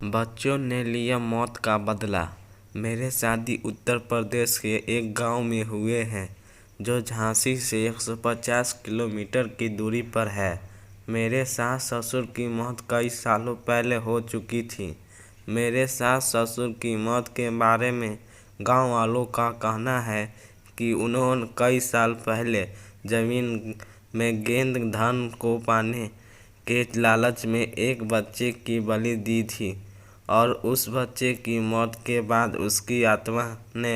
बच्चों ने लिया मौत का बदला। मेरे शादी उत्तर प्रदेश के एक गांव में हुए हैं, जो झांसी से 150 किलोमीटर की दूरी पर है। मेरे सास ससुर की मौत कई सालों पहले हो चुकी थी। मेरे सास ससुर की मौत के बारे में गांव वालों का कहना है कि उन्होंने कई साल पहले जमीन में गेंद धन को पाने के लालच में एक बच्चे की बलि दी थी और उस बच्चे की मौत के बाद उसकी आत्मा ने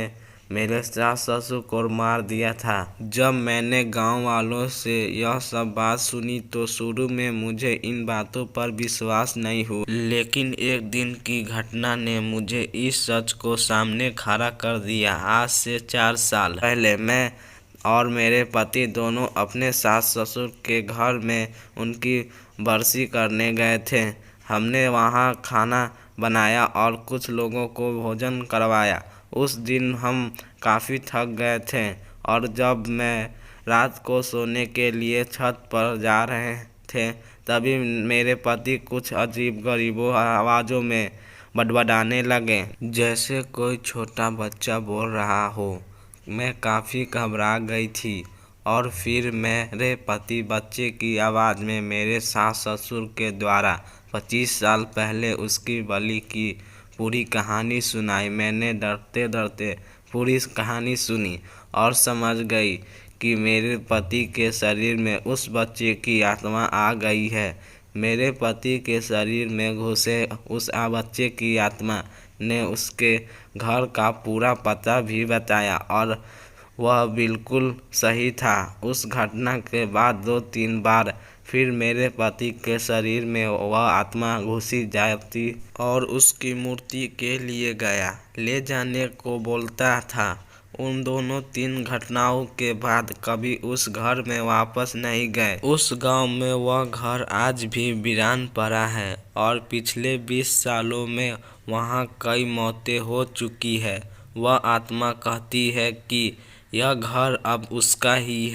मेरे सास ससुर को मार दिया था। जब मैंने गांव वालों से यह सब बात सुनी तो शुरू में मुझे इन बातों पर विश्वास नहीं हुआ, लेकिन एक दिन की घटना ने मुझे इस सच को सामने खड़ा कर दिया। आज से 4 साल पहले मैं और मेरे पति दोनों अपने सास ससुर के घर में उनकी बरसी करने गए थे। हमने वहाँ खाना बनाया और कुछ लोगों को भोजन करवाया। उस दिन हम काफ़ी थक गए थे और जब मैं रात को सोने के लिए छत पर जा रहे थे, तभी मेरे पति कुछ अजीब गरीबों आवाज़ों में बड़बड़ाने लगे, जैसे कोई छोटा बच्चा बोल रहा हो। मैं काफ़ी घबरा गई थी और फिर मेरे पति बच्चे की आवाज़ में मेरे सास ससुर के द्वारा 25 साल पहले उसकी बलि की पूरी कहानी सुनाई। मैंने डरते डरते पूरी कहानी सुनी और समझ गई कि मेरे पति के शरीर में उस बच्चे की आत्मा आ गई है। मेरे पति के शरीर में घुसे उस बच्चे की आत्मा ने उसके घर का पूरा पता भी बताया और वह बिल्कुल सही था। उस घटना के बाद 2-3 बार फिर मेरे पति के शरीर में वह आत्मा घुसी जाती और उसकी मूर्ति के लिए गया ले जाने को बोलता था। उन दोनों 3 घटनाओं के बाद कभी उस घर में वापस नहीं गए। उस गांव में वह घर आज भी वीरान पड़ा है और पिछले 20 सालों में वहां कई मौतें हो चुकी है। वह आत्मा कहती है कि यह घर अब उसका ही है।